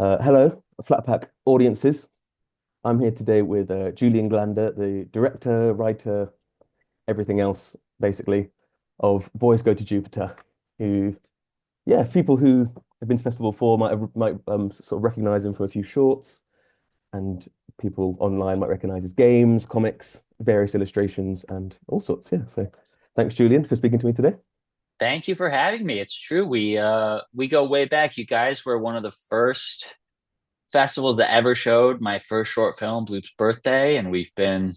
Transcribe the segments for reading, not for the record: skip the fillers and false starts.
Hello, Flatpack audiences. I'm here today with Julian Glander, the director, writer, everything else, basically, of Boys Go to Jupiter. Who, yeah, people who have been to festival before might sort of recognize him from a few shorts, and people online might recognize his games, comics, various illustrations, and all sorts. Yeah. So, thanks, Julian, for speaking to me today. Thank you for having me. It's true. We go way back. You guys were one of the first festivals that ever showed my first short film, Bloop's Birthday, and we've been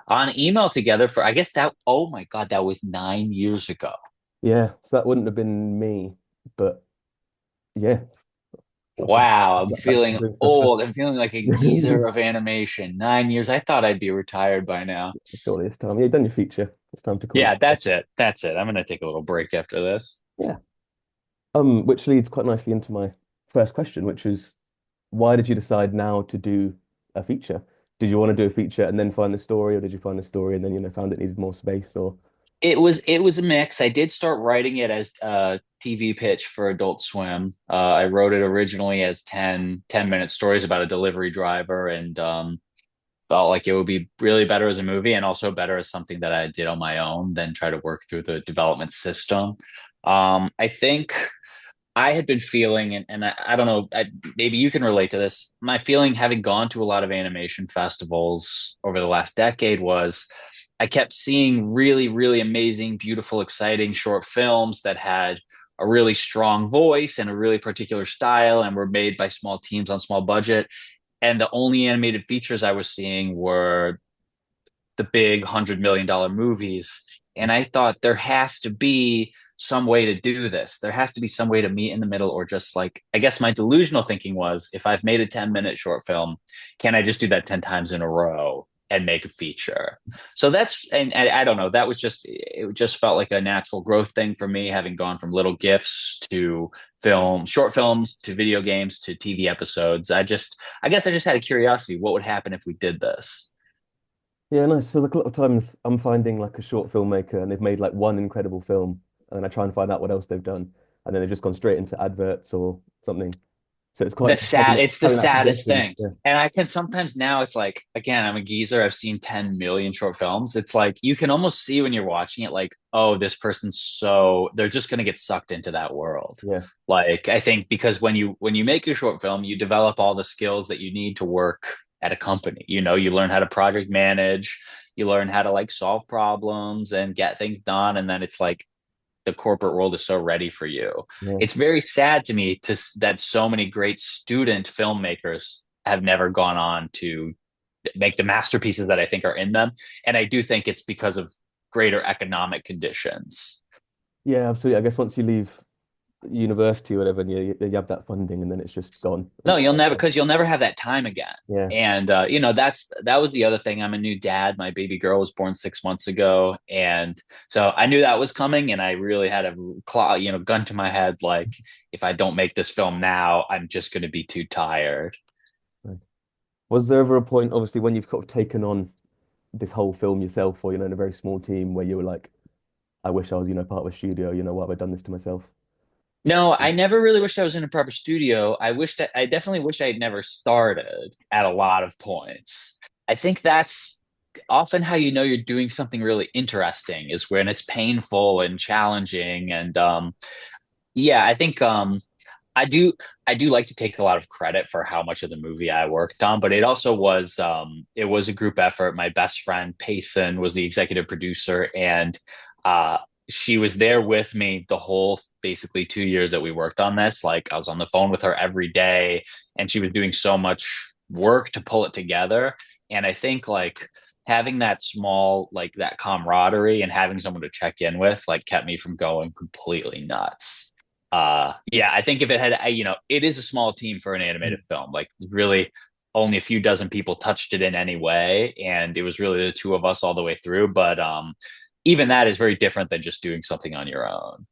on email together for I guess that oh my God, that was 9 years ago. Yeah, so that wouldn't have been me, but yeah, Wow, I'm back to feeling doing stuff. old. I'm feeling like a geezer of animation. 9 years. I thought I'd be retired by now. Surely it's time. Yeah, you've done your feature. It's time to call it. Yeah, that's it. That's it. I'm gonna take a little break after this. Yeah. Which leads quite nicely into my first question, which is why did you decide now to do a feature? Did you want to do a feature and then find the story, or did you find the story and then, found it needed more space or It was a mix. I did start writing it as a TV pitch for Adult Swim. I wrote it originally as 10-minute stories about a delivery driver and felt like it would be really better as a movie and also better as something that I did on my own than try to work through the development system. I think I had been feeling, and I don't know, maybe you can relate to this. My feeling, having gone to a lot of animation festivals over the last decade, was I kept seeing really, really amazing, beautiful, exciting short films that had a really strong voice and a really particular style and were made by small teams on small budget. And the only animated features I was seeing were the big $100 million movies. And I thought there has to be some way to do this. There has to be some way to meet in the middle, or just like, I guess my delusional thinking was, if I've made a 10-minute short film, can I just do that 10 times in a row and make a feature? So and I don't know, that was just, it just felt like a natural growth thing for me, having gone from little gifs to short films to video games to TV episodes. I guess I just had a curiosity, what would happen if we did this? yeah, nice. Feels like a lot of times I'm finding like a short filmmaker and they've made like one incredible film and then I try and find out what else they've done and then they've just gone straight into adverts or something. So it's quite It's the having that saddest progression. thing. Yeah. And I can sometimes now, it's like, again, I'm a geezer. I've seen 10 million short films. It's like you can almost see when you're watching it, like, oh, this person's so they're just gonna get sucked into that world. Yeah. Like, I think because when you make a short film, you develop all the skills that you need to work at a company. You learn how to project manage, you learn how to like solve problems and get things done. And then it's like the corporate world is so ready for you. Yeah. It's very sad to me that so many great student filmmakers have never gone on to make the masterpieces that I think are in them. And I do think it's because of greater economic conditions. Yeah, absolutely. I guess once you leave university or whatever, and you have that funding, and then it's just gone. No, you'll never have that time again. Yeah, And that was the other thing. I'm a new dad. My baby girl was born 6 months ago, and so I knew that was coming. And I really had a gun to my head, like, if I don't make this film now, I'm just going to be too tired. right. Was there ever a point, obviously, when you've sort of taken on this whole film yourself, or in a very small team, where you were like, "I wish I was, part of a studio. Why have I done this to myself?" No, I never really wished I was in a proper studio. I definitely wish I had never started at a lot of points. I think that's often how you know you're doing something really interesting, is when it's painful and challenging. And yeah, I think I do I do like to take a lot of credit for how much of the movie I worked on, but it was a group effort. My best friend Payson was the executive producer, and uh she was there with me the whole basically 2 years that we worked on this. Like, I was on the phone with her every day, and she was doing so much work to pull it together. And I think, like, having that small, like, that camaraderie and having someone to check in with, like, kept me from going completely nuts. Yeah, I think if it had, it is a small team for an Mm. animated film. Like, really, only a few dozen people touched it in any way, and it was really the two of us all the way through. But even that is very different than just doing something on your own.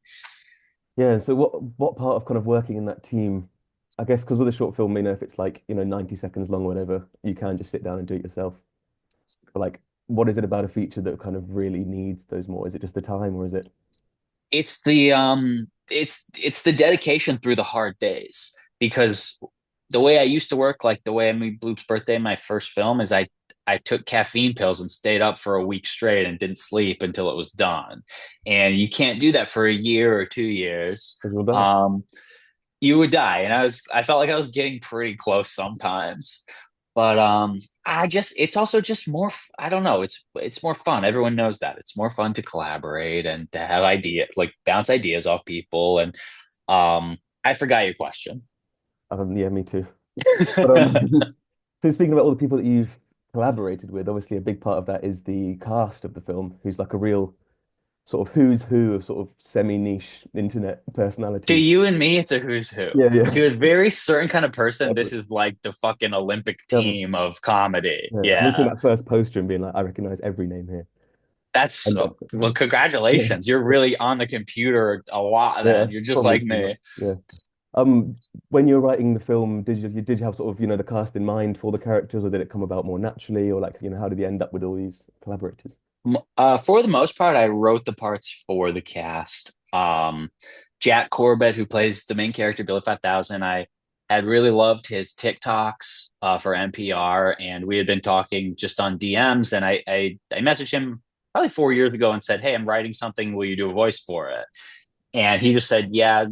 Yeah. So what part of kind of working in that team? I guess because with a short film, if it's like 90 seconds long, or whatever, you can just sit down and do it yourself. But like, what is it about a feature that kind of really needs those more? Is it just the time, or is it? It's the dedication through the hard days, because the way I used to work, like the way I made Bloop's birthday, my first film, is I took caffeine pills and stayed up for a week straight and didn't sleep until it was done. And you can't do that for a year or 2 years. Because you'll die. Um, you would die. And I felt like I was getting pretty close sometimes. But it's also just more, I don't know, it's more fun. Everyone knows that. It's more fun to collaborate and to have ideas, like bounce ideas off people. And I forgot your question. Yeah, me too. But so speaking about all the people that you've collaborated with, obviously a big part of that is the cast of the film, who's like a real sort of who's who of sort of semi-niche internet To personalities. you and me, it's a who's who. Yeah, yeah. To a very certain kind of person, this Definitely. is like the fucking Olympic Definitely. team of comedy. Yeah. I remember seeing Yeah. that first poster and being like, I recognize every name here. That's And well, yeah, congratulations. You're really on the computer a lot yeah, then. You're just probably like too much. me. Yeah. When you were writing the film, did you have sort of, the cast in mind for the characters, or did it come about more naturally, or like, how did you end up with all these collaborators? For the most part, I wrote the parts for the cast. Jack Corbett, who plays the main character, Billy 5000, I had really loved his TikToks for NPR, and we had been talking just on DMs, and I messaged him probably 4 years ago and said, "Hey, I'm writing something. Will you do a voice for it?" And he just said, "Yeah,"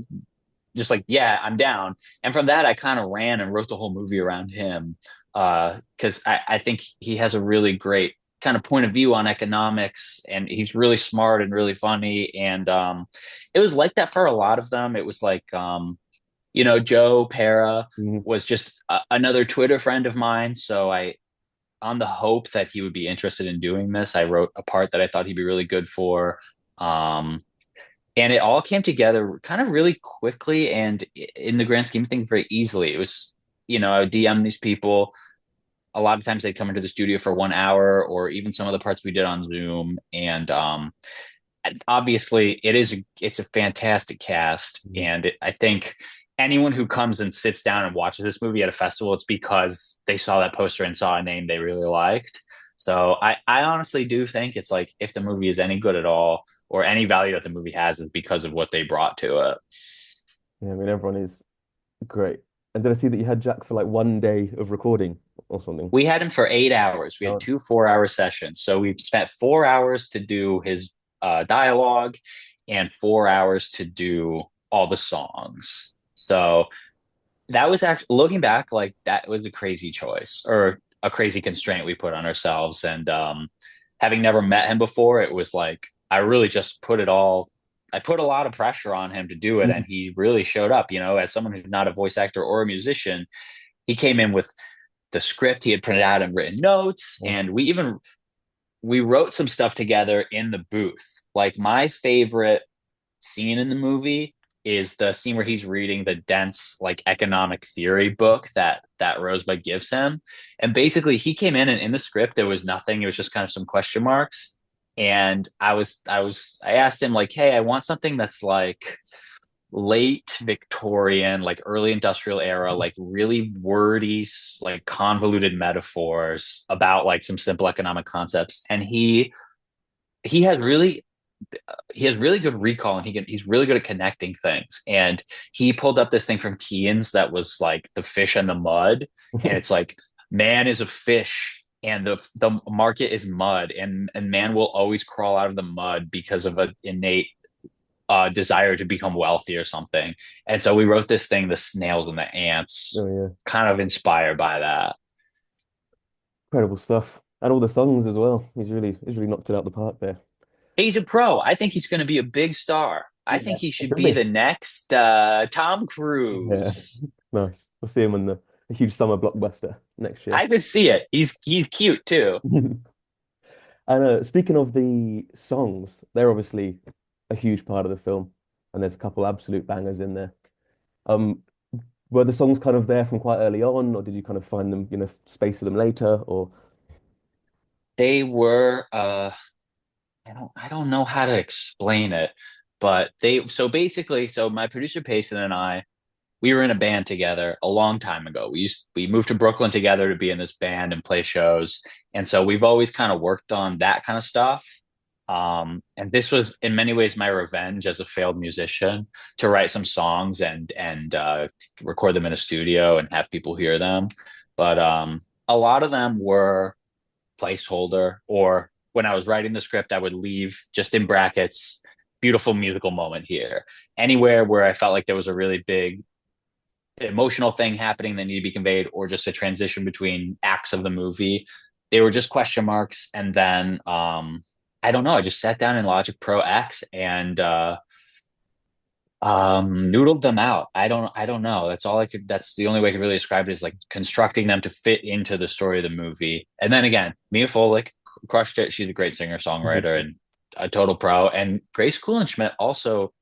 just like, "Yeah, I'm down." And from that, I kind of ran and wrote the whole movie around him because I think he has a really great kind of point of view on economics, and he's really smart and really funny. And it was like that for a lot of them. It was like, Joe Pera Mhm. was just another Twitter friend of mine. So on the hope that he would be interested in doing this, I wrote a part that I thought he'd be really good for. Um, and it all came together kind of really quickly and in the grand scheme of things very easily. It was, I would DM these people. A lot of times they'd come into the studio for 1 hour, or even some of the parts we did on Zoom. And obviously it's a fantastic cast. Mhm. And I think anyone who comes and sits down and watches this movie at a festival, it's because they saw that poster and saw a name they really liked. So I honestly do think it's like, if the movie is any good at all, or any value that the movie has, is because of what they brought to it. Yeah, I mean, everyone is great. And did I see that you had Jack for like one day of recording or something? We had him for 8 hours. We had Oh, two 4 hour sessions. So we spent 4 hours to do his dialogue and 4 hours to do all the songs. So that was actually, looking back, like that was a crazy choice, or a crazy constraint we put on ourselves. And having never met him before, it was like I really just I put a lot of pressure on him to do it, and mhm. he really showed up. As someone who's not a voice actor or a musician, he came in with the script he had printed out and written notes, Oh, and we wrote some stuff together in the booth. Like, my favorite scene in the movie is the scene where he's reading the dense, like, economic theory book that Rosebud gives him. And basically he came in, and in the script there was nothing. It was just kind of some question marks. And I asked him, like, "Hey, I want something that's like late Victorian, like early industrial era, like really wordy, like convoluted metaphors about like some simple economic concepts." And he has really he has really good recall, and he's really good at connecting things. And he pulled up this thing from Keane's that was like the fish and the mud, and it's like, man is a fish and the market is mud, and man will always crawl out of the mud because of an innate desire to become wealthy or something. And so we wrote this thing, the snails and the ants, oh yeah, kind of inspired by that. incredible stuff. And all the songs as well. He's really knocked it out the park there. He's a pro. I think he's going to be a big star. I Yeah, think he it should could be be. the next Tom Yeah, Cruise. nice. We'll see him in the huge summer blockbuster next year. I could see it. He's cute too. And speaking of the songs, they're obviously a huge part of the film, and there's a couple absolute bangers in there. Um, were the songs kind of there from quite early on, or did you kind of find them, space for them later, or They were I don't know how to explain it, but so my producer Payson and I, we were in a band together a long time ago. We moved to Brooklyn together to be in this band and play shows. And so we've always kind of worked on that kind of stuff. And this was in many ways my revenge as a failed musician to write some songs and record them in a studio and have people hear them. But a lot of them were placeholder, or when I was writing the script, I would leave just in brackets, beautiful musical moment here. Anywhere where I felt like there was a really big emotional thing happening that needed to be conveyed, or just a transition between acts of the movie, they were just question marks. And then I don't know, I just sat down in Logic Pro X and noodled them out. I don't know, that's the only way I could really describe it, is like constructing them to fit into the story of the movie. And then again, Mia Folick crushed it. She's a great singer songwriter and a total pro. And Grace Kulenschmidt also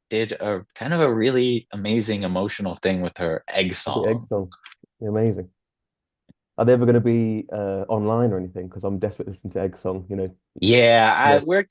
did a kind of a really amazing emotional thing with her Egg The Egg song. song. Amazing. Are they ever going to be online or anything? Because I'm desperate to listen to Egg song, Yeah, Yeah, we're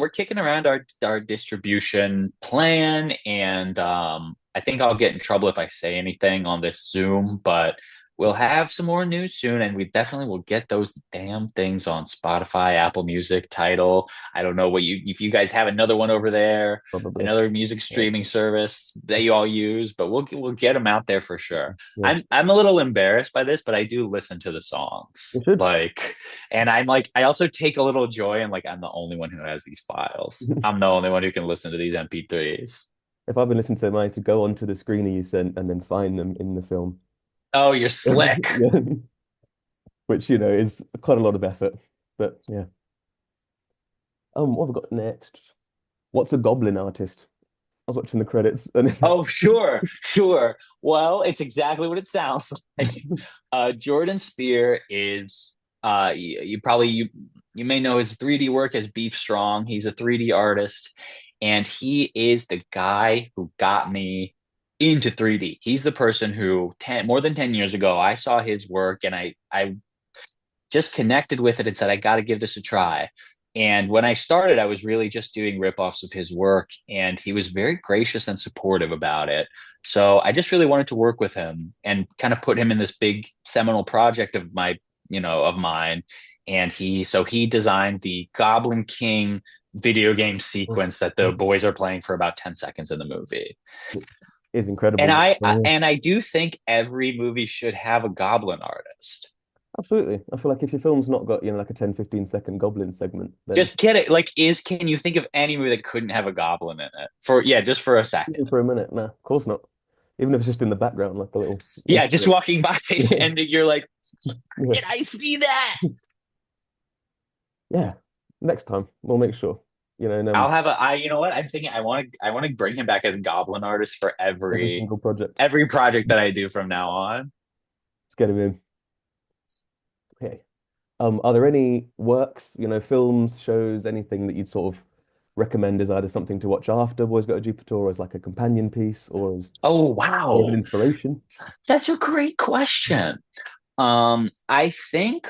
kicking around our distribution plan, and I think I'll get in trouble if I say anything on this Zoom, but we'll have some more news soon, and we definitely will get those damn things on Spotify, Apple Music, Tidal. I don't know what you if you guys have another one over there, probably. another music Yeah. streaming service that you all use, but we'll get them out there for sure. Yeah. I'm a little embarrassed by this, but I do listen to the You songs. should. Like, and I'm like, I also take a little joy in like I'm the only one who has these files. I'm the only one who can listen to these MP3s. If I've been listening to them, I had to go onto the screener you sent and then find them in the film. Oh, you're slick. Yeah. Which, is quite a lot of effort. But yeah. What have I got next? What's a Goblin Artist? I was watching the credits and it's Oh, sure, sure. Well, it's exactly what it sounds like. Jordan Spear is you may know his 3D work as Beef Strong. He's a 3D artist, and he is the guy who got me into 3D. He's the person who more than 10 years ago I saw his work and I just connected with it and said, I got to give this a try. And when I started, I was really just doing ripoffs of his work, and he was very gracious and supportive about it. So I just really wanted to work with him and kind of put him in this big seminal project of mine. And he designed the Goblin King video game sequence that the boys are playing for about 10 seconds in the movie. And incredible. I do think every movie should have a Goblin artist. Absolutely. I feel like if your film's not got, like a 10-15 second Goblin segment, then Just get it. Like, can you think of any movie that couldn't have a goblin in it? Just for a second. even for a minute, no, of course not. Even if it's just in the background, like a little Yeah, Easter just egg. walking by Yeah. and you're like, Yeah. did I see that? Yeah. Next time we'll make sure. And I'll have a I you know what? I'm thinking I want to bring him back as a goblin artist for every every single project. every project that I do from now on. Let's get him in. Okay. Are there any works, films, shows, anything that you'd sort of recommend as either something to watch after Boys Go to Jupiter, or as like a companion piece, or as Oh more of an wow. inspiration? That's a great question. I think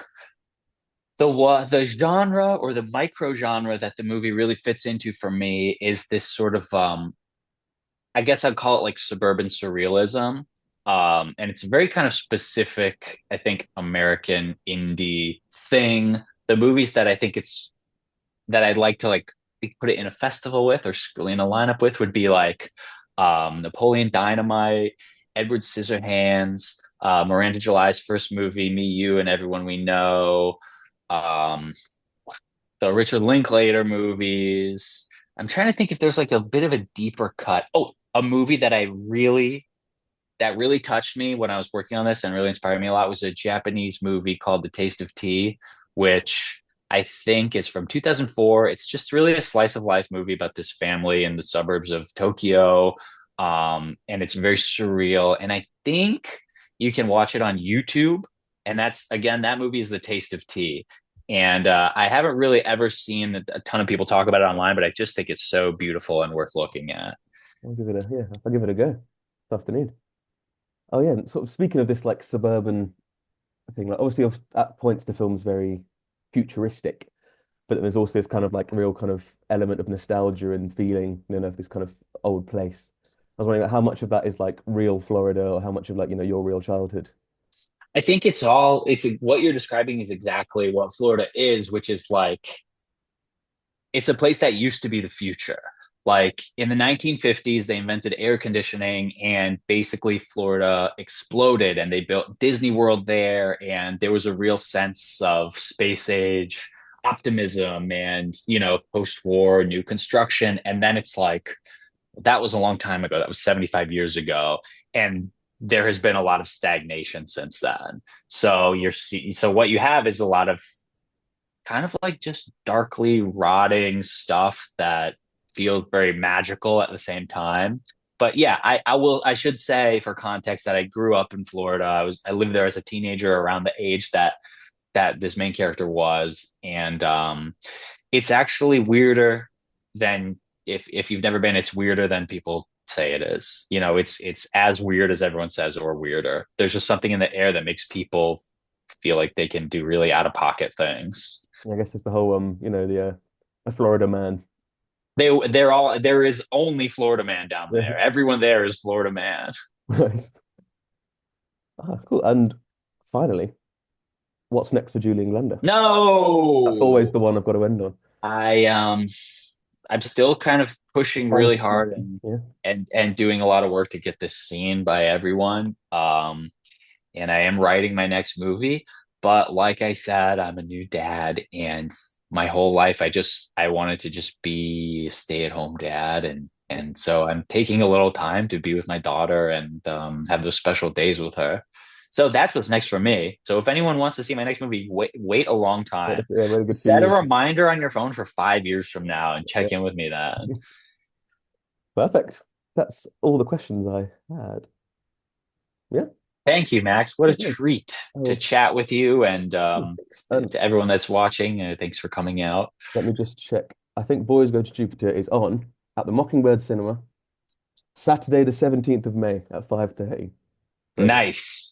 the genre or the micro genre that the movie really fits into for me is this sort of I guess I'd call it like suburban surrealism. And it's a very kind of specific, I think, American indie thing. The movies that I think it's that I'd like to like put it in a festival with or in a lineup with would be like Napoleon Dynamite, Edward Scissorhands, Miranda July's first movie, Me, You, and Everyone We Know, um, the Richard Linklater movies. I'm trying to think if there's like a bit of a deeper cut. Oh, a movie that really touched me when I was working on this and really inspired me a lot was a Japanese movie called The Taste of Tea, which I think is from 2004. It's just really a slice of life movie about this family in the suburbs of Tokyo. And it's very surreal. And I think you can watch it on YouTube. And that's, again, that movie is The Taste of Tea. And I haven't really ever seen a ton of people talk about it online, but I just think it's so beautiful and worth looking at. I'll give it a go this afternoon. Oh yeah, and sort of speaking of this like suburban thing, like obviously at points the film's very futuristic, but there's also this kind of like real kind of element of nostalgia and feeling, of this kind of old place. I was wondering like, how much of that is like real Florida, or how much of like, your real childhood? I think it's what you're describing is exactly what Florida is, which is like it's a place that used to be the future. Like in the 1950s, they invented air conditioning, and basically Florida exploded, and they built Disney World there. And there was a real sense of space age optimism and, post war new construction. And then it's like, that was a long time ago. That was 75 years ago. And there has been a lot of stagnation since then. So what you have is a lot of kind of like just darkly rotting stuff that feels very magical at the same time. But yeah, I should say for context that I grew up in Florida. I lived there as a teenager around the age that this main character was. And it's actually weirder than, if you've never been, it's weirder than people say it is. It's as weird as everyone says, or weirder. There's just something in the air that makes people feel like they can do really out of pocket things. I guess it's the whole the a Florida man. There is only Florida man down Yeah. there. Everyone there is Florida man. Nice. Ah, cool. And finally, what's next for Julian Glander? That's always No, the one I've got to end on. I I'm still kind of pushing Trying really to keep, hard and yeah. and doing a lot of work to get this seen by everyone. And I am writing my next movie. But like I said, I'm a new dad, and my whole life I wanted to just be a stay-at-home dad, and so I'm taking a little time to be with my daughter and have those special days with her. So that's what's next for me. So if anyone wants to see my next movie, wait a long Yeah, time. yeah, very good few Set a years. reminder on your phone for 5 years from now and Yeah. check in with me then. Perfect. That's all the questions I had. Yeah. Thank you, Max. What a Okay. treat to Oh, chat with you, and and to everyone that's watching. Thanks for coming out. let me just check. I think Boys Go to Jupiter is on at the Mockingbird Cinema Saturday, the 17th of May at 5:30. So Nice.